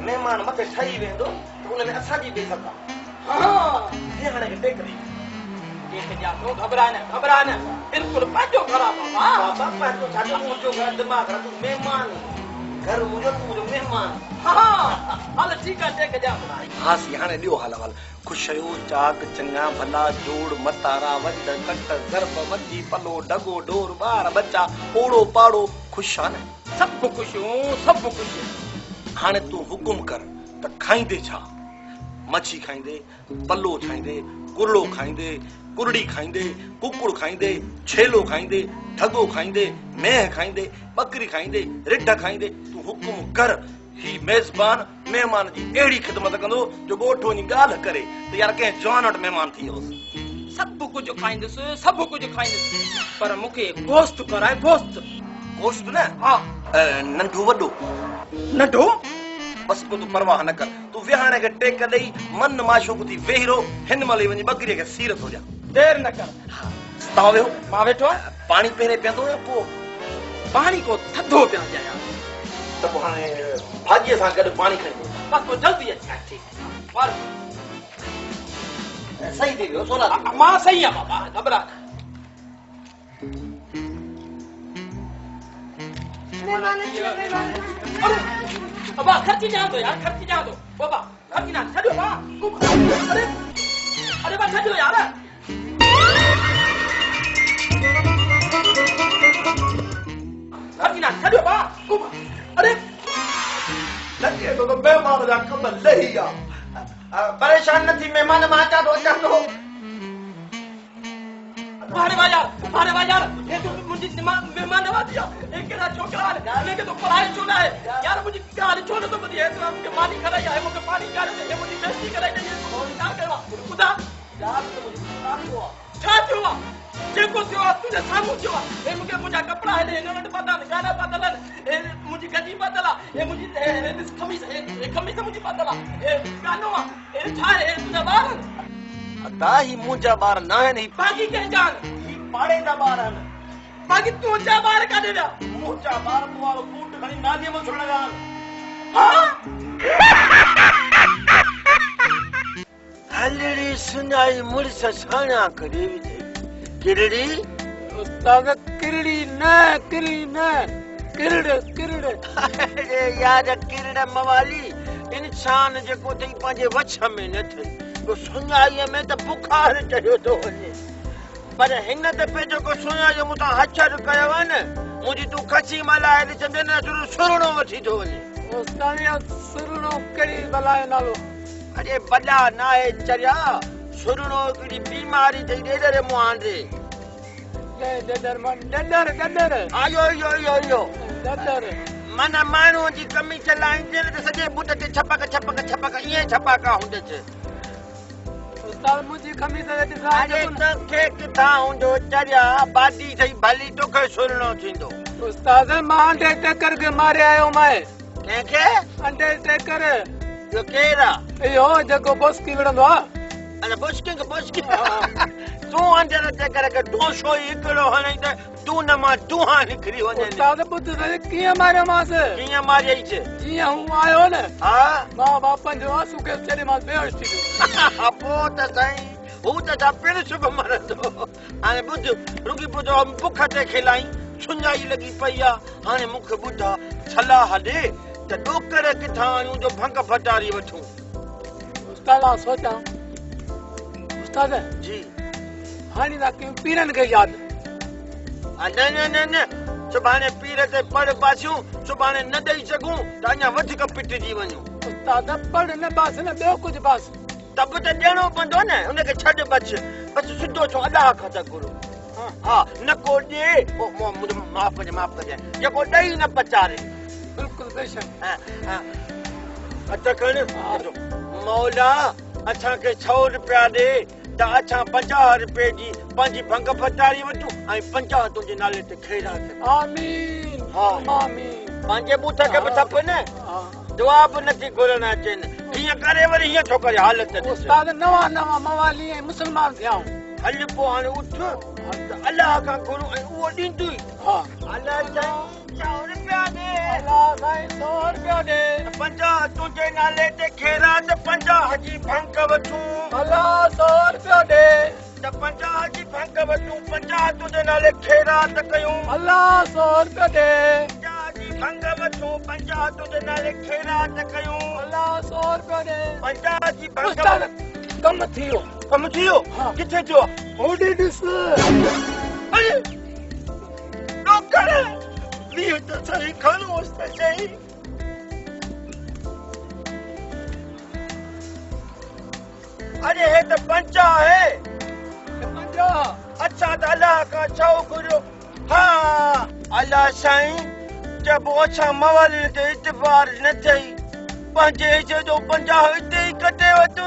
मेहमान मथे ठही वेंदो त उन में असांजी बेइज्जत आहे हां हे हाणे टेक दी टेक जा तो घबरा न बिल्कुल पंहिंजो घर आहे बाबा पंहिंजो छाजो मुंहिंजो घर दिमाग़ तू मेहमान घर मुंहिंजो तू मुंहिंजो मेहमान हां हल ठीकु आहे टेक जा हां सी हाणे ॾियो हाल खुशयो चाक चङा भला जोड़ मतारा वड कट ज़रब वजी पलो डगो डोर ॿार बच्चा ओड़ो पाड़ो खुश आहे न सब खुश हाणे तू हुकुम कर त खाईंदे छा मच्छी खाईंदे पल्लो खाईंदे कुरड़ो खाईंदे कुरड़ी खाईंदे कुकुड़ खाईंदे छेलो खाईंदे ढगो खाईंदे मेह खाईंदे बकरी खाईंदे रिढ खाईंदे तू हुकुम कर ही मेज़बान मेहमान जी अहिड़ी ख़िदमत कंदो जो ॻोठ वञी ॻाल्हि करे त यार कंहिं जवान वटि महिमान थी वियोसि सब कुछ खाईंदुसि पर मूंखे गोश्त कराए गोश्त न हा नंढो वॾो नंढो बस को तू परवाह न कर तू विहाणे खे टेक ॾेई मन माशूक थी वेहिरो हिन महिल वञी बकरीअ खे सीरत हो जा देर न कर तव्हां वेहो मां वेठो पाणी पहिरें पीअंदो या पोइ पाणी को थधो पिया जाया त पोइ हाणे भाॼीअ सां गॾु पाणी खाईंदो बस पोइ जल्दी अचां ठीकु सही थी वियो सोना मां सही आहियां बाबा घबरा बाबा खर्ची जाओ तो यार बाबा खर्ची ना छड़ो बा अरे बा छड़ो यार खर्ची ना छड़ो बा अरे लगे तो मेहमान जा कम लही आ परेशान न थी मेहमान मां अचा तो भारे बाजार ये तो मुझे मेहमान नवाजी है एक केड़ा छोकरा है लेके तो पढ़ाई छोड़ा है यार मुझे गाली छोड़ तो बदी है तो आपके पानी खराई है मुझे पानी का है मुझे बेइज्जती कराई है कौन क्या करवा खुदा यार तो मुझे छा हुआ जेको थियो तुझे सामू थियो ए मुझे मुझा कपड़ा है ने बदल गाना बदल ए मुझे गदी बदला ए मुझे खमीस मुझे बदला ए गानो ए छा है तुझा बार अता ही मुझा बार ना है नहीं बाकी के जान ही पाड़े दा बार है बाकी तुझा बार का दे दिया मुझा बार तो वालो बूट खणी नाली में छोड़ लगा हां हलड़ी सुनाई मुरस साना करे किरड़ी उस्ताद किरड़ी न किरड़ अरे यार किरड़ मवाली इंसान जेको थई पंहिंजे वछ में न थई को सुनाई में त बुखार चढ़ियो तो वञे पर हिन दफ़े जेको सुनाई मूंसां हचर कयो आहे न मुंहिंजी तूं खची मलाए ॾिसंदे न सुरणो वठी थो वञे उस्ताद सुरणो कहिड़ी बलाए नालो अरे बला नाहे चरिया सुरणो हिकिड़ी बीमारी थई ॾेडर मुहांडे डडर आयो डडर मन माण्हूअ जी कमी चलाईंदे न त सॼे बुट ते छपक ईअं छपाका हूंदसि उस्ताद मुझे खमीस दे दिखा अरे तोखे किथां हूंदो चरिया बादी थई भली तोखे सुरणो थींदो उस्ताद मां अंडरटेकर के मारे आयो मैं कंहिंखे अंडरटेकर जो केरा इहो जेको बॉस्की विड़ंदो आहे अरे बॉस्की तूं अंडरटेकर के ढोशो हिकिड़ो हणई त तूं न मां दूहा निकिरी वञे उस्ताद ॿुध कीअं मारियो मांसि कीअं मारियईं जीअं हूं आयो न हा मां बापन जो आंसू के चढ़े मां बेहोश थी वियो पोइ त साईं हू त छा पिणु सुबुह मरंदो हाणे ॿुध रुकी ॿुधो बुख ते खिलाई सुञाई लॻी पई आहे हाणे मूंखे ॿुधा सलाह ॾे त ॾोकर किथां आणियूं जो भंग फटारी वठूं उस्ताद सोचां उस्ताद जी हाणे ना कयूं पीरनि खे यादि न सुभाणे पीर ते पढ़ पासियूं सुभाणे न ॾेई सघूं त अञा वधीक पिटिजी वञूं उस्ताद पढ़ न बास न ॿियो कुझु बास तब त ॾियणो पवंदो न उनखे छॾ बस सिधो छो अलाह खां त घुरो हा न को ॾे माफ़ कजे जेको ॾेई न पचारे बिल्कुलु बेशक अच खण मौला असांखे 100 रुपया ॾे त असां 50 रुपए जी पंहिंजी भंग फटारी वठूं ऐं 50 तुंहिंजे नाले ते खेरा आमीन हा आमीन पंहिंजे बूथ खे बि थप न दुआ बि नथी घुरण अचनि हीअं करे वरी हीअं छो करे हालत उस्ताद नवां नवां मवाली ऐं मुस्लमान थिया हल पोइ हाणे उठ त अलाह खां घुरूं ऐं उहो ॾींदुई हा अलाह साईं 100 रुपया ॾे अलाह साईं 100 रुपया ॾे 50 तुंहिंजे नाले ते खेरा त 50 जी भंग वठूं अलाह 100 रुपया ॾे त 50 जी भंग वठूं 50 तुंहिंजे नाले खेरा त कयूं अलाह 100 रुपया ॾे 50 जी भंग वठूं 50 तुंहिंजे नाले खेरा त कयूं अलाह 100 रुपया ॾे 50 जी भंग उस्ताद कम थी वियो कम थी वियो किथे थियो होॾे ॾिस अरे नौकर लीह त सही खणोसि त सही अरे हे त 50 आहे 50 अच्छा त अलाह खां छो घुरियो हा अलाह साईं जब असां मवाली ते इतबार न थई पंहिंजे जो 50 हिते ई कटे वरितो